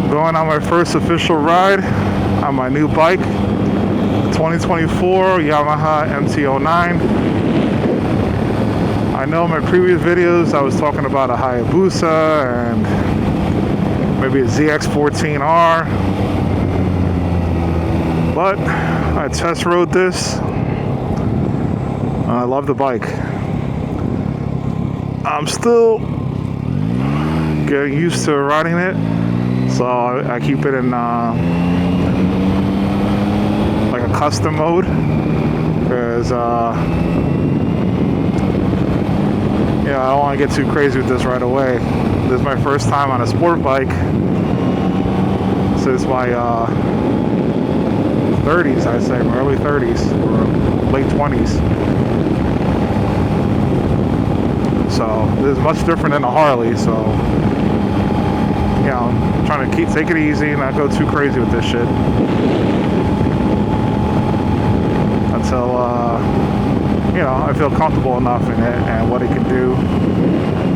Going on my first official ride on my new bike, the 2024 Yamaha MT-09. I know in my previous videos I was talking about a Hayabusa and maybe a ZX-14R, but I test rode this. I love the bike. I'm still getting used to riding it, so I keep it in like a custom mode, because I don't want to get too crazy with this right away. This is my first time on a sport bike since my 30s, I'd say, my early 30s or late 20s. So this is much different than a Harley, so I'm trying to take it easy and not go too crazy with this shit until I feel comfortable enough in it and what it can do.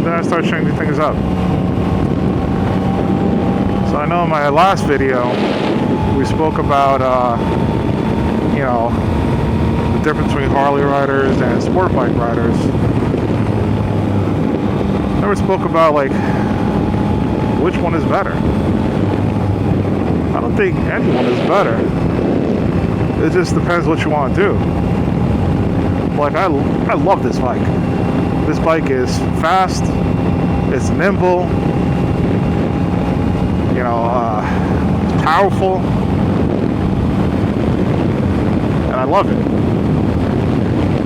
Then I start changing things up. So I know in my last video we spoke about the difference between Harley riders and sport bike riders. Never spoke about like which one is better. I don't think anyone is better. It just depends what you want to do. Like I love this bike. This bike is fast. It's nimble. It's powerful, and I love it.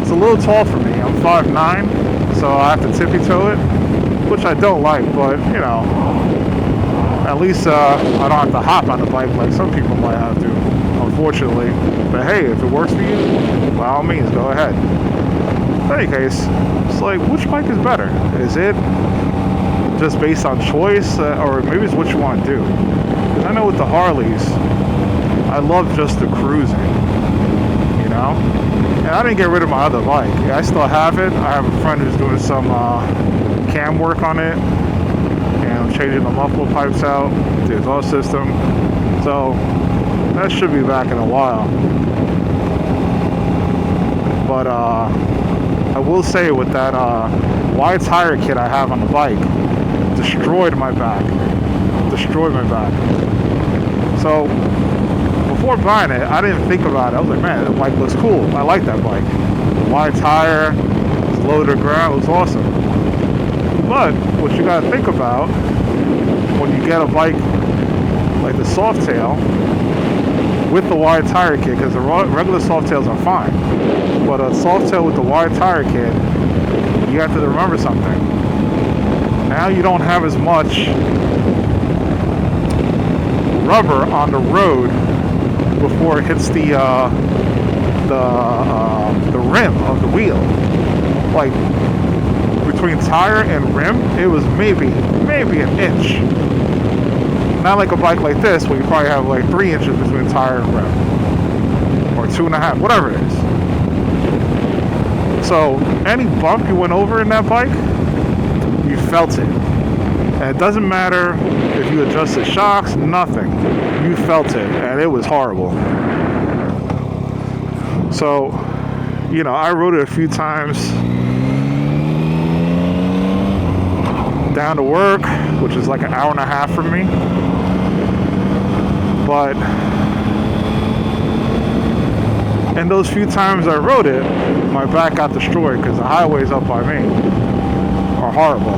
It's a little tall for me. I'm 5'9", so I have to tippy-toe it, which I don't like, but at least I don't have to hop on the bike like some people might have to, unfortunately. But hey, if it works for you, by all means, go ahead. In any case, it's like, which bike is better? Is it just based on choice, or maybe it's what you want to do? Because I know with the Harleys, I love just the cruising, and I didn't get rid of my other bike. I still have it. I have a friend who's doing some cam work on it, and I'm changing the muffler pipes out, the exhaust system, so that should be back in a while. But I will say, with that wide tire kit I have on the bike, destroyed my back. So before buying it, I didn't think about it. I was like, man, that bike looks cool. I like that bike. The wide tire, it's low to the ground, it was awesome. But what you gotta think about when you get a bike like the Softail with the wide tire kit, because the regular Softails are fine, but a Softail with the wide tire kit, you have to remember something. Now you don't have as much rubber on the road before it hits the rim of the wheel. Like between tire and rim, it was maybe an inch. Not like a bike like this where you probably have like 3 inches between tire and rim, or 2.5, whatever it is. So any bump you went over in that bike, you felt it. And it doesn't matter if you adjusted shocks, nothing. You felt it, and it was horrible. So, I rode it a few times down to work, which is like an hour and a half from me. But in those few times I rode it, my back got destroyed because the highways up by me are horrible.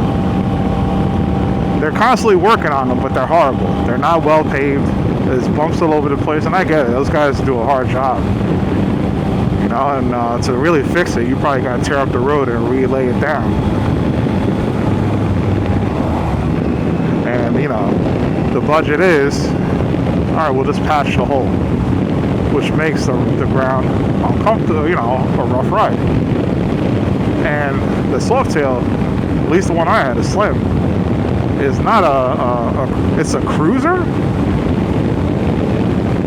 They're constantly working on them, but they're horrible. They're not well paved. There's bumps all over the place, and I get it. Those guys do a hard job. And to really fix it, you probably got to tear up the road and relay it down. And, the budget is, all right, we'll just patch the hole, which makes the ground uncomfortable, a rough ride. And the Softail, at least the one I had, is slim, is not it's a cruiser,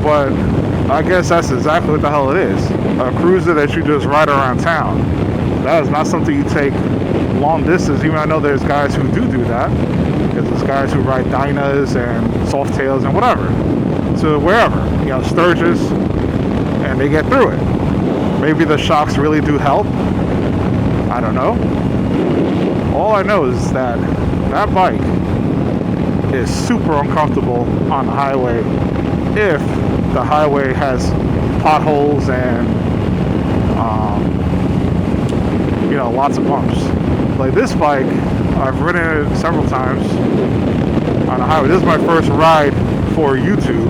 but I guess that's exactly what the hell it is. A cruiser that you just ride around town. That is not something you take long distance, even I know there's guys who do that, because there's guys who ride Dynas and Softails and whatever, to wherever, Sturgis, and they get through it. Maybe the shocks really do help. I don't know. All I know is that that bike is super uncomfortable on the highway if the highway has potholes and lots of bumps. Like this bike, I've ridden it several times on the highway. This is my first ride for YouTube,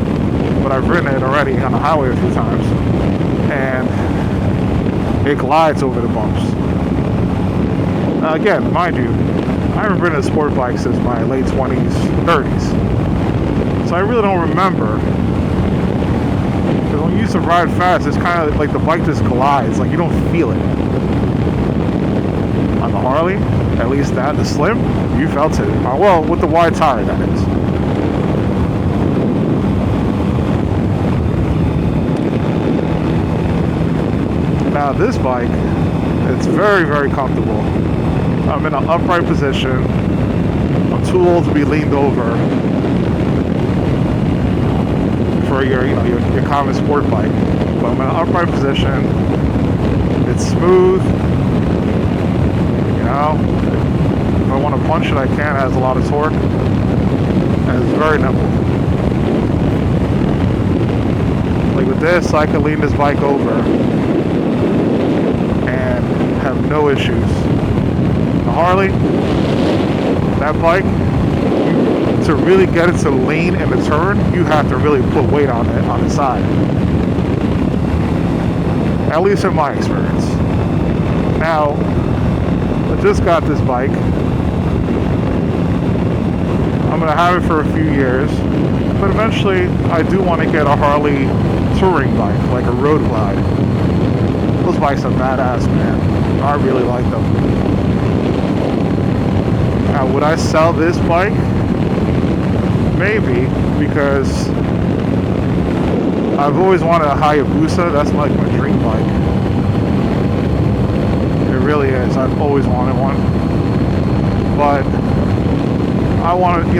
but I've ridden it already on the highway a few times, and it glides over the bumps. Again, mind you, I haven't ridden a sport bike since my late 20s, 30s, so I really don't remember. Because when you used to ride fast, it's kind of like the bike just glides, like you don't feel it. On the Harley, at least the Slim, you felt it. Well, with the wide tire, that is. Now this bike, it's very, very comfortable. I'm in an upright position. I'm too old to be leaned over for your common sport bike. But I'm in an upright position. It's smooth. If I want to punch it, I can. It has a lot of torque, and it's very nimble. Like with this, I can lean this bike over and have no issues. The Harley, that bike, to really get it to lean in the turn, you have to really put weight on it on the side. At least in my experience. Now, I just got this bike. I'm going to have it for a few years, but eventually I do want to get a Harley touring bike, like a Road Glide. Those bikes are badass, man. I really like them. Now, would I sell this bike? Maybe, because I've always wanted a Hayabusa. That's like my dream bike. It really is. I've always wanted one. But I want to,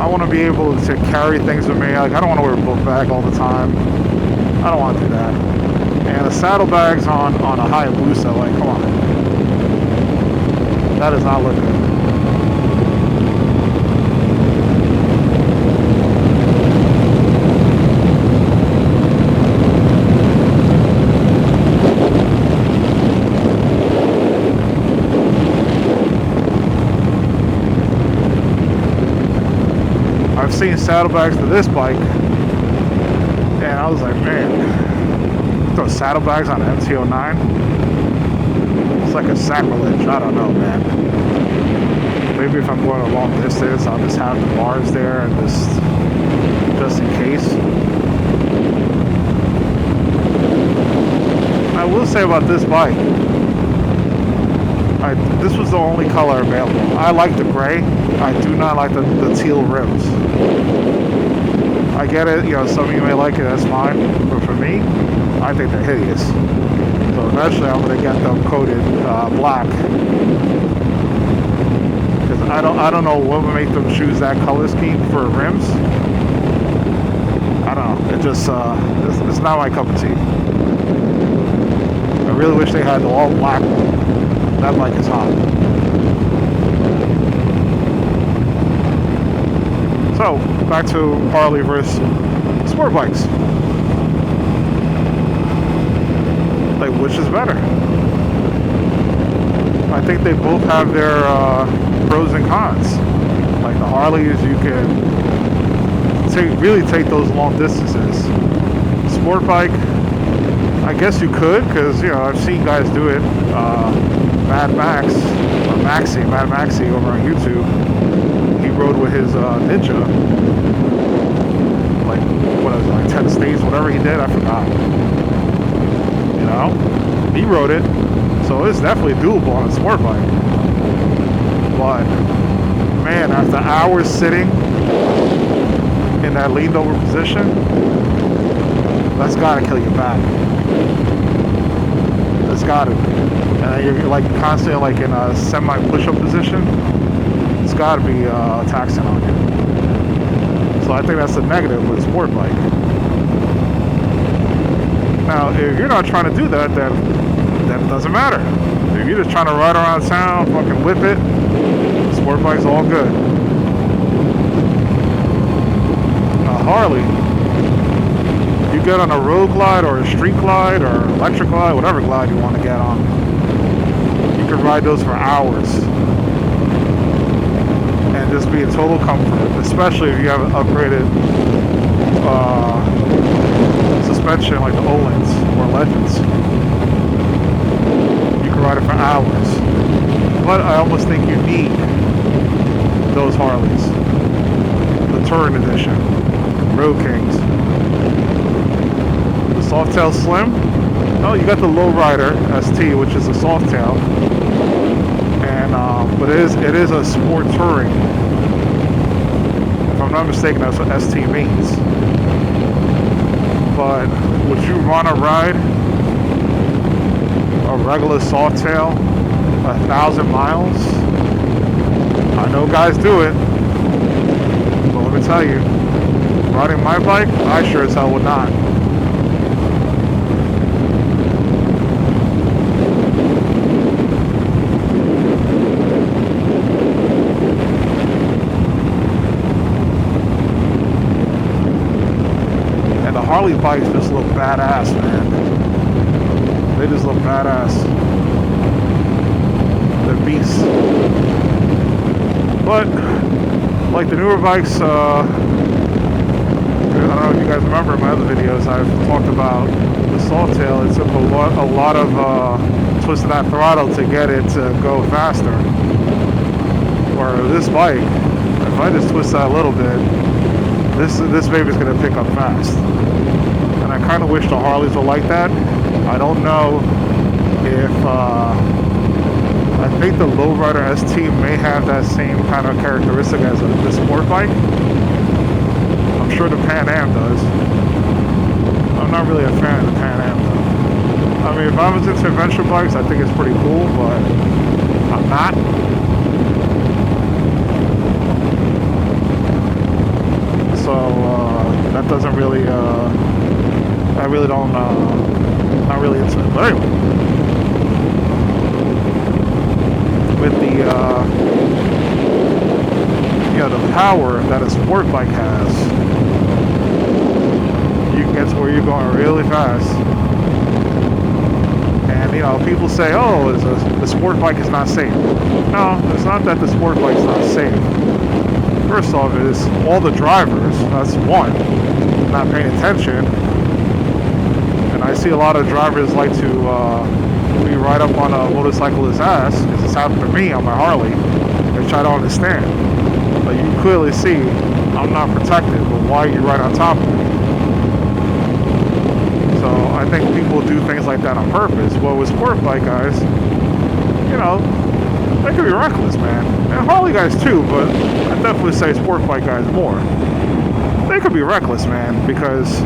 I want to be able to carry things with me. Like, I don't want to wear a book bag all the time. I don't want to do that. And the saddlebags on a Hayabusa, like, come on. That does not look good. I've seen saddlebags for this bike, and I was like, man, throw saddlebags on an MT-09? It's like a sacrilege. I don't know, man. Maybe if I'm going a long distance, I'll just have the bars there and just in case. I will say about this bike, this was the only color available. I like the gray. I do not like the teal rims. I get it, some of you may like it, that's fine. But for me, I think they're hideous. So eventually I'm going to get them coated black. Because I don't know what would make them choose that color scheme for rims. I don't know. It just, it's not my cup of tea. I really wish they had the all black one. That bike is hot. So, back to Harley versus sport bikes. Like, which is better? I think they both have their pros and cons. Like the Harleys, you can really take those long distances. Sport bike, I guess you could, because I've seen guys do it. Mad Maxi over on YouTube. He rode with his Ninja, like what was it, like 10 states, whatever he did, I forgot. He rode it, so it's definitely doable on a sport bike. But man, after hours sitting in that leaned over position, that's gotta kill your back. That's gotta. and you're like constantly like in a semi push-up position, it's got to be taxing on you. So I think that's the negative with a sport bike. Now, if you're not trying to do that, then it doesn't matter. If you're just trying to ride around town, fucking whip it, sport bike's all good. Now, Harley, you get on a road glide or a street glide or electric glide, whatever glide you want to get on, you can ride those for hours and just be in total comfort, especially if you have an upgraded suspension like the Öhlins or Legends. You can ride it for hours. But I almost think you need those Harleys. The Touring Edition, Road Kings. The Softail Slim. Oh, you got the Lowrider ST, which is a Softail. And but it is a sport touring. If I'm not mistaken, that's what ST means. But would you want to ride a regular Softail 1,000 miles? I know guys do it, but let me tell you, riding my bike, I sure as hell would not. And the Harley bikes just look badass, man. They just look badass. They're beasts. But like the newer bikes, I don't know if you guys remember in my other videos, I've talked about the Softail. It took a lot of twisting that throttle to get it to go faster. Where this bike, if I just twist that a little bit, this baby's gonna pick up fast. And I kind of wish the Harleys were like that. I don't know if I think the Lowrider ST may have that same kind of characteristic as the sport bike. I'm sure the Pan Am does. I'm not really a fan of the Pan Am though. I mean, if I was into adventure bikes, I think it's pretty cool, but I'm not. So that doesn't really, I really don't, not really into it. But anyway. With the the power that a sport bike has, you can get to where you're going really fast. And people say, "Oh, the sport bike is not safe." No, it's not that the sport bike's not safe. First off, is all the drivers. That's one, not paying attention. And I see a lot of drivers like to. We ride up on a motorcyclist's ass, because it's happened to me on my Harley. They try to understand, but you clearly see I'm not protected, but why you right on top of me? So I think people do things like that on purpose. Well, with sport bike guys, they could be reckless, man. And Harley guys too, but I definitely say sport bike guys more. They could be reckless, man, because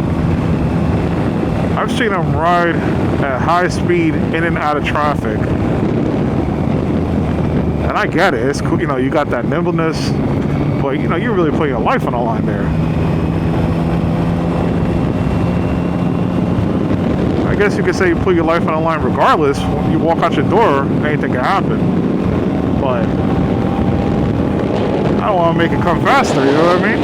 I've seen them ride at high speed in and out of traffic. And I get it. It's cool. You got that nimbleness. But, you're really putting your life on the line there. I guess you could say you put your life on the line regardless. When you walk out your door, anything can happen. But I don't want to make it come faster, you know what I mean?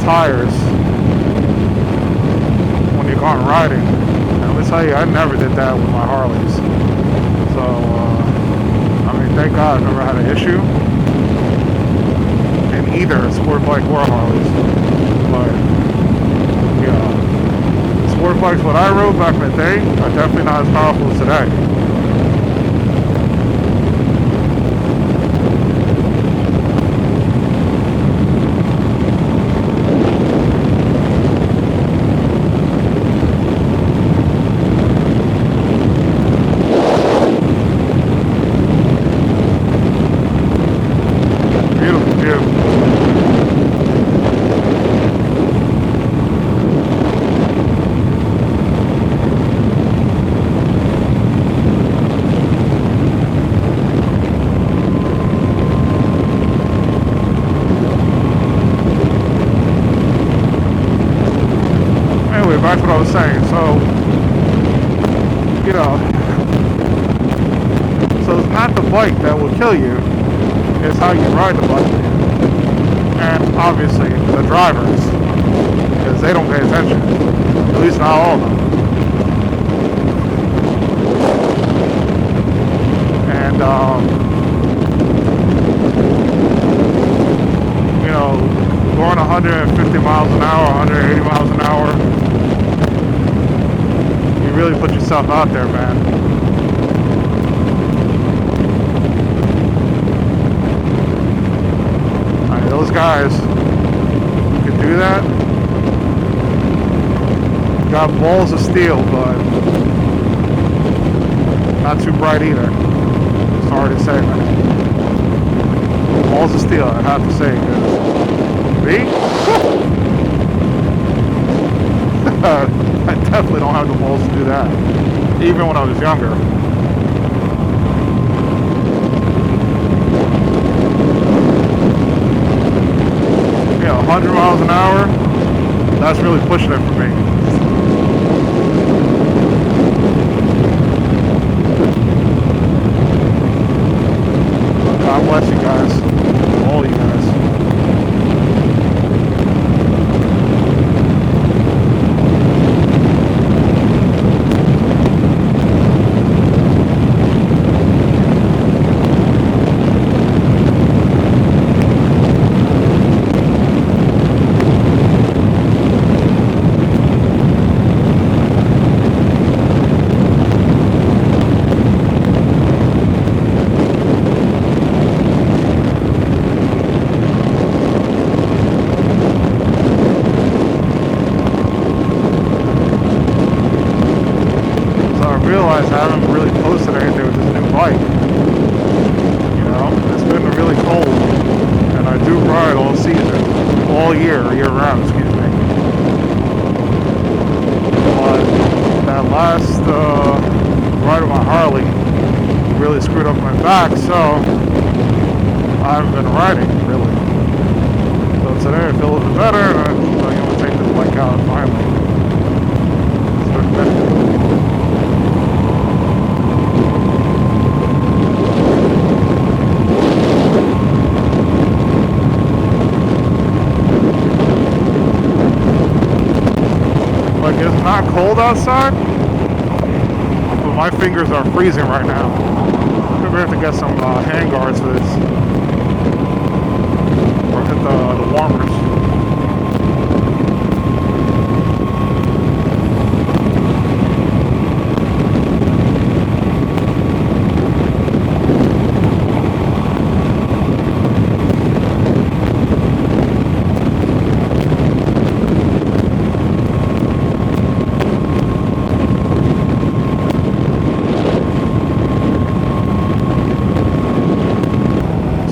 Tires when you're gone riding. And let me tell you, I never did that with my Harleys. So, thank God I never had an issue. either sport bike or Harleys. But sport bikes what I rode back in the day are definitely not as powerful as today. That's what I was saying. So, so it's not the bike that will kill you, it's how you ride the bike. And obviously, the drivers, because they don't pay attention. At least not all of them. And, going 150 miles an hour, 180 miles an hour, really put yourself out there, man. Those guys who can do that got balls of steel, but not too bright either. Sorry to say, man. Balls of steel, I have to say, because me? I definitely don't have the balls to do that, even when I was younger. 100 miles an hour, that's really pushing it for me. God bless you guys, all you guys. I haven't really posted anything with this new bike. It's been really cold, and I do ride all season, all year round, excuse me. But that last ride with my Harley really screwed up my back, so I haven't been riding, really. So today I feel a little bit better, and I'm going to take this bike out finally. It's been a minute. It's not cold outside, but my fingers are freezing right now. I'm gonna have to get some hand guards for this, or hit the warmers.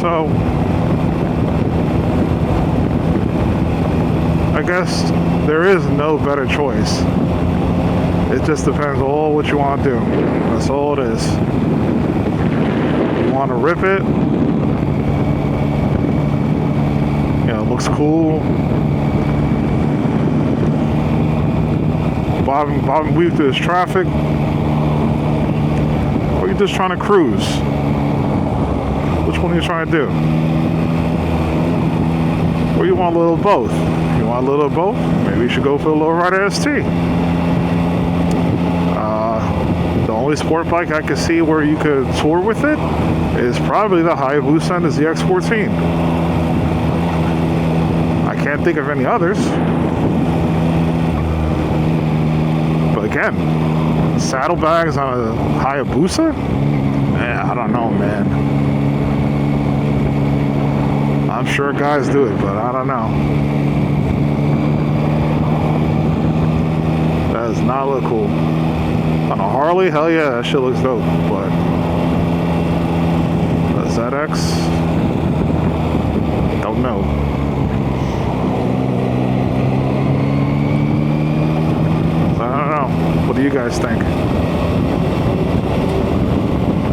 So, I guess there is no better choice. It just depends on what you want to do. That's all it is. You want to rip it. It looks cool. Bob and weave through this traffic. Or you're just trying to cruise. Which one are you trying to do? Or you want a little of both? You want a little of both? Maybe you should go for the Lowrider ST. The only sport bike I could see where you could tour with it is probably the Hayabusa and the ZX-14. can't think of any others. But again, saddlebags on a Hayabusa? Yeah, I don't know, man. I'm sure guys do it, but I don't know. That does not look cool. On a Harley, hell yeah, that shit looks dope, but a ZX, don't know. I don't know. What do you guys think?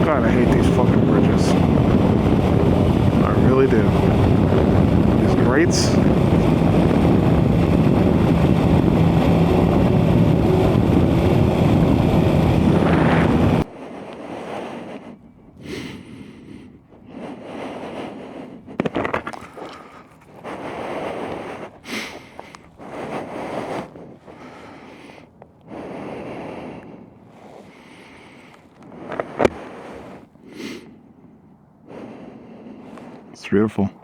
God, I hate these fucking bridges. I really do. These grates. It's beautiful.